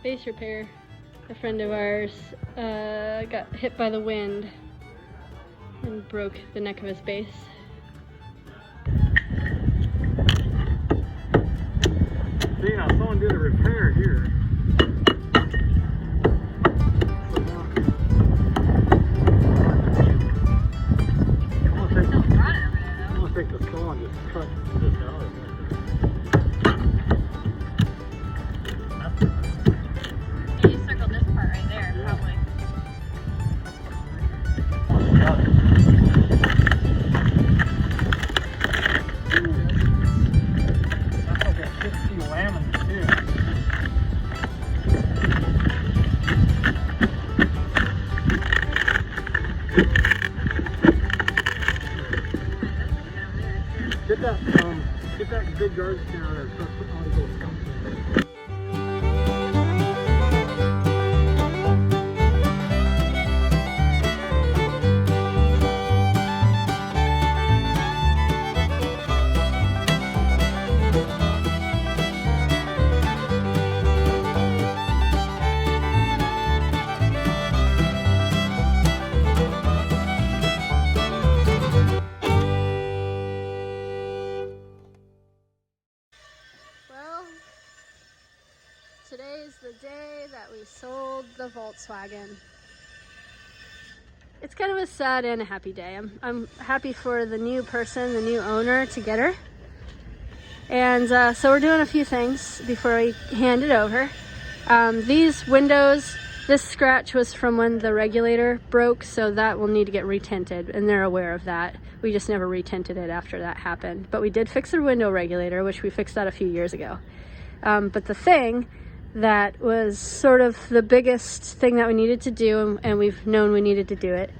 base repair. A friend of ours got hit by the wind and broke the neck of his base. See, now someone did a repair here. I'm gonna take the saw and just cut this out. You circled this part right there, Yeah. probably. That's like a 60 lemon too. Get that big garbage can out of there. Start putting all these little stumps in there. Well, today is the day that we sold the Volkswagen. It's kind of a sad and a happy day. I'm happy for the new person, the new owner, to get her. And so we're doing a few things before we hand it over. These windows, this scratch was from when the regulator broke, so that will need to get retinted, and they're aware of that. We just never retinted it after that happened. But we did fix the window regulator, which we fixed that a few years ago. But the thing that was sort of the biggest thing that we needed to do, and we've known we needed to do it,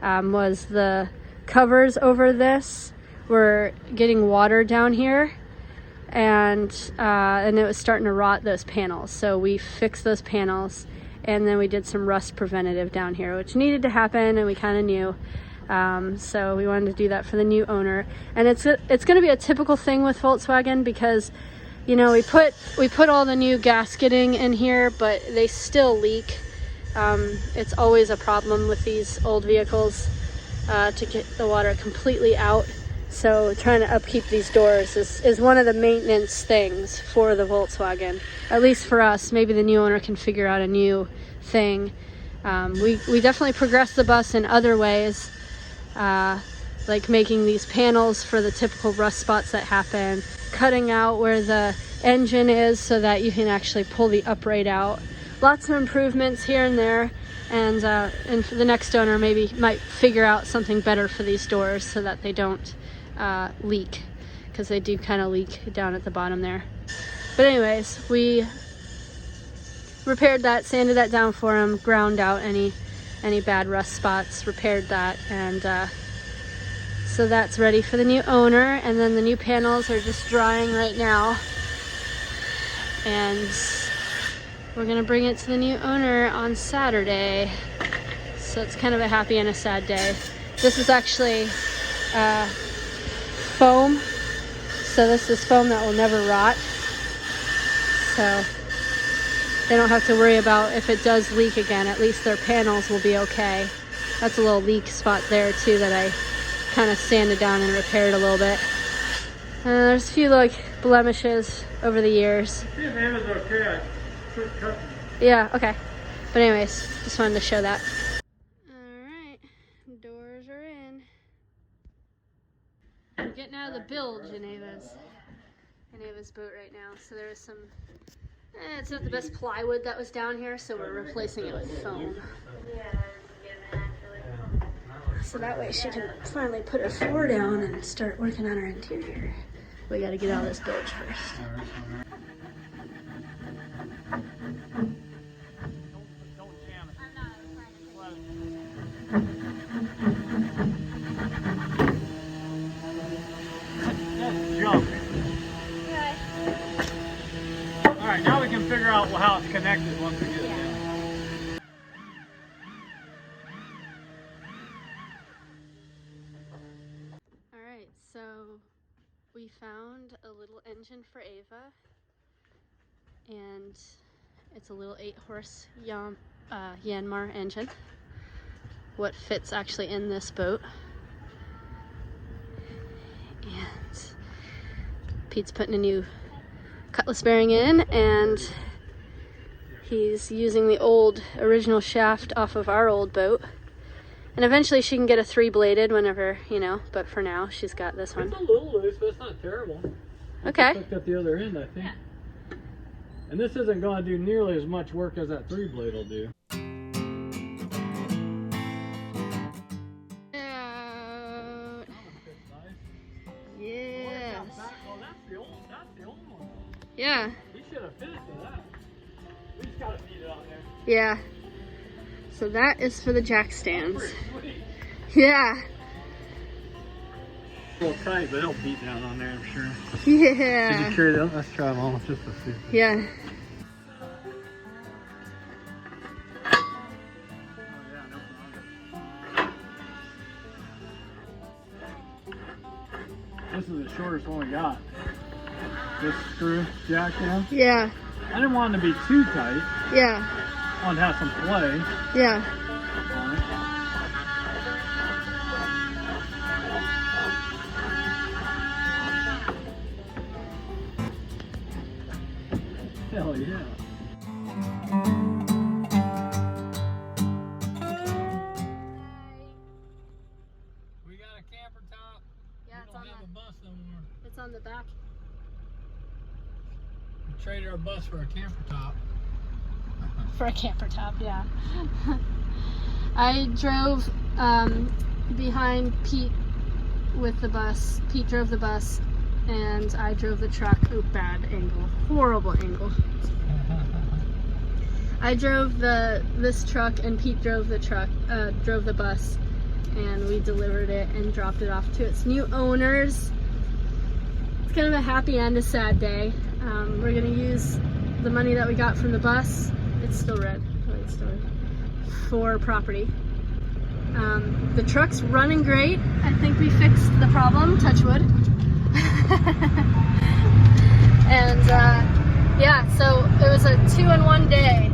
was the covers over this were getting water down here, and it was starting to rot those panels. So we fixed those panels, and then we did some rust preventative down here, which needed to happen, and we kind of knew. So we wanted to do that for the new owner. And it's going to be a typical thing with Volkswagen because, you know, we put all the new gasketing in here, but they still leak. It's always a problem with these old vehicles to get the water completely out. So trying to upkeep these doors is one of the maintenance things for the Volkswagen, at least for us. Maybe the new owner can figure out a new thing. We definitely progressed the bus in other ways, like making these panels for the typical rust spots that happen, cutting out where the engine is so that you can actually pull the upright out. Lots of improvements here and there, and for the next owner maybe might figure out something better for these doors so that they don't leak, because they do kind of leak down at the bottom there. But anyways, we repaired that, sanded that down for him, ground out any bad rust spots, repaired that, and so that's ready for the new owner. And then the new panels are just drying right now, and we're gonna bring it to the new owner on Saturday. So it's kind of a happy and a sad day. This is actually foam, so this is foam that will never rot, so they don't have to worry about if it does leak again. At least their panels will be okay. That's a little leak spot there too that I kind of sanded down and repaired a little bit. There's a few like blemishes over the years. Yeah, okay. But anyways, just wanted to show that. Alright, doors are in. We're getting out of the bilge in Ava's boat right now. So there is some, it's not the best plywood that was down here, so we're replacing it with foam. So that way she can finally put her floor down and start working on her interior. We gotta get out of this bilge first. Alright, now we can figure out how it's connected once we get it down. Alright, so we found a little engine for Ava, and It's a little 8-horse Yanmar engine. What fits actually in this boat. And Pete's putting a new cutlass bearing in, and he's using the old original shaft off of our old boat. And eventually she can get a 3-bladed whenever, you know, but for now she's got this one. It's a little loose, but it's not terrible. Okay. Hooked up the other end, I think. Yeah. And this isn't going to do nearly as much work as that 3-blade will do. Yes. Oh, that's the old one. Yeah. You should have finished that. We just got to feed it on there. Yeah. So that is for the jack stands. Sweet. Yeah. A little tight, but it'll beat down on there, I'm sure. Yeah. Did you carry that? Let's try them all just to see. Yeah. This is the shortest one we got. This screw jack now. Yeah. I didn't want it to be too tight. Yeah. I wanted to have some play Yeah. on it. Hell yeah. We got a camper top. Yeah, We don't have a bus no more. It's on the back. We traded our bus for a camper top. For a camper top, yeah. I drove behind Pete with the bus. Pete drove the bus and I drove the truck. Oh, bad angle. Horrible angle. I drove this truck and Pete drove the bus, and we delivered it and dropped it off to its new owners. It's kind of a happy and a sad day. We're gonna use the money that we got from the bus. It's still red. Oh, it's still red. For property. The truck's running great. I think we fixed the problem. Touch wood. And yeah, so it was a 2-in-1 day.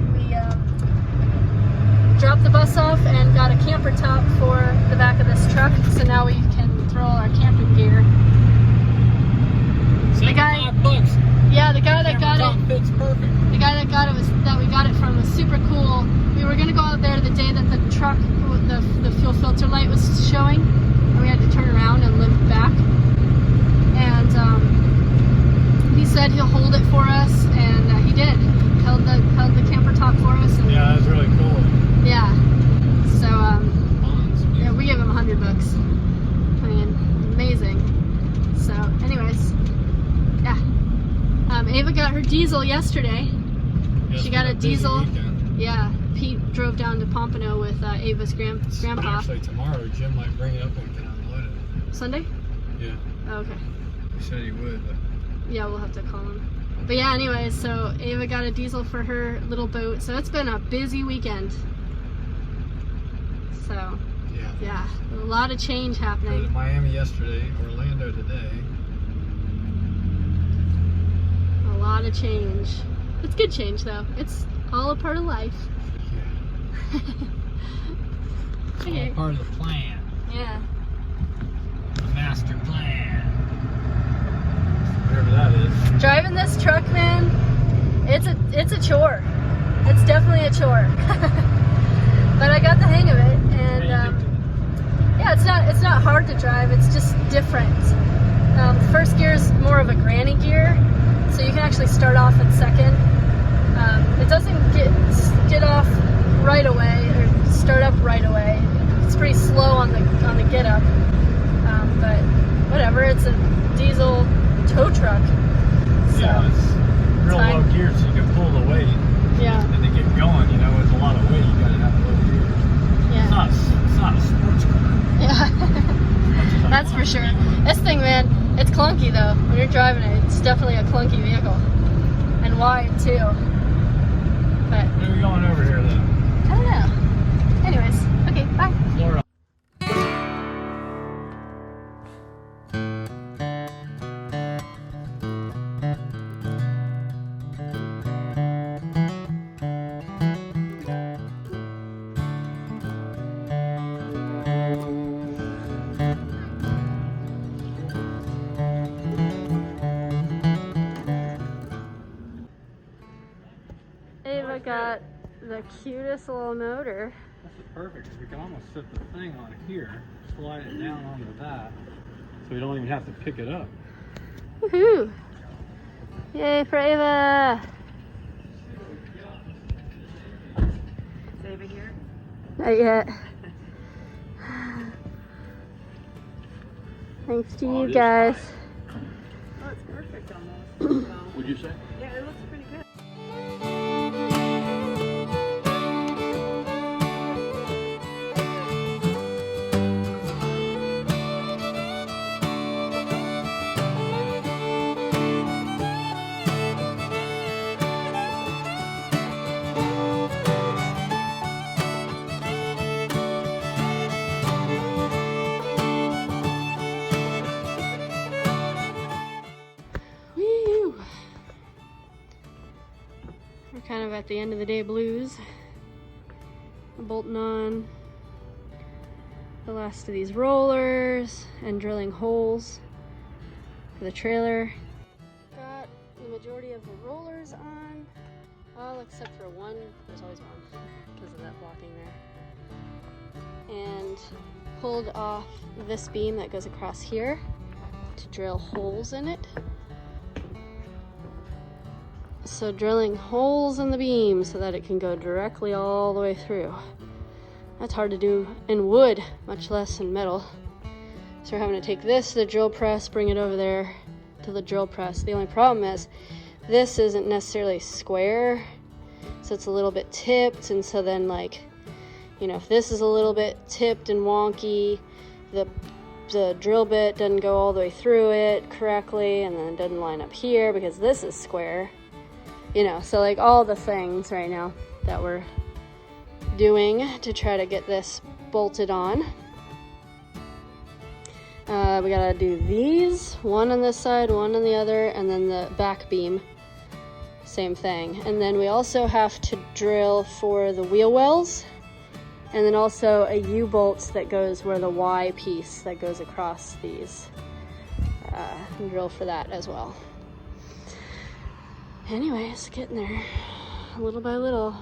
We dropped the bus off and got a camper top for the back of this truck, so now we can throw all our camping gear. The guy, $75. yeah, the guy that got it, fits perfect. the guy that got it that we got it from was super cool. We were gonna go out there the day that the truck, the fuel filter light was showing, and we had to turn around and limp back. And he said he'll hold it for us, and he did. Held the camper top for us. And, Yeah, that's really cool. yeah. So yeah, we gave him $100. I mean, amazing. So, anyways, yeah. Ava got her diesel yesterday. Yeah, She got a busy diesel. weekend. Yeah. Pete drove down to Pompano with Ava's grandpa. Actually, tomorrow Jim might bring it up and can unload it. Sunday? Yeah, Oh, okay. he said he would, but Yeah, we'll have to call him. But yeah, anyways, so Ava got a diesel for her little boat. So it's been a busy weekend. So, yeah, a lot of change Go to happening. Miami yesterday, Orlando today. A lot of change. It's good change though. It's all a part of life. Yeah. Okay. All part of the plan. Yeah. The master plan. Whatever that is. Driving this truck, man, it's a chore. It's definitely a chore. But I got the hang of it, and yeah, it's not hard to drive. It's just different. First gear is more of a granny gear, so you can actually start off in second. It doesn't get off right away or start up right away. It's pretty slow on the get up, but whatever. It's a diesel tow truck. So, yeah, it's real low gear, so you can pull the weight. yeah. And to get going, you know, with a lot of weight, you gotta have low gear. Yeah. It's not a sports car. Yeah. That's for sure. This thing, man, it's clunky though. When you're driving it, it's definitely a clunky vehicle. And wide too. But Where are we going over here then? I don't know. Anyways, okay, bye. Florida. the cutest little motor. This is perfect. We can almost sit the thing on here, slide it down onto that, so we don't even have to pick it up. Woohoo! Yay for Ava! Is Ava here? Not yet. Thanks to you guys. Oh, it's perfect almost. Would you say? Yeah, it looks pretty good. Woo! We're kind of at the end of the day blues. I'm bolting on the last of these rollers and drilling holes for the trailer. Got the majority of the rollers on, all except for one. There's always one because of that blocking there. And pulled off this beam that goes across here to drill holes in it. So drilling holes in the beam so that it can go directly all the way through. That's hard to do in wood, much less in metal. So we're having to take this to the drill press, bring it over there to the drill press. The only problem is this isn't necessarily square, so it's a little bit tipped, and so then, like, you know, if this is a little bit tipped and wonky, the drill bit doesn't go all the way through it correctly, and then it doesn't line up here because this is square. You know, so like all the things right now that we're doing to try to get this bolted on. We gotta do these, one on this side, one on the other, and then the back beam, same thing. And then we also have to drill for the wheel wells, and then also a U-bolt that goes where the Y piece that goes across these. And drill for that as well. Anyways, getting there little by little.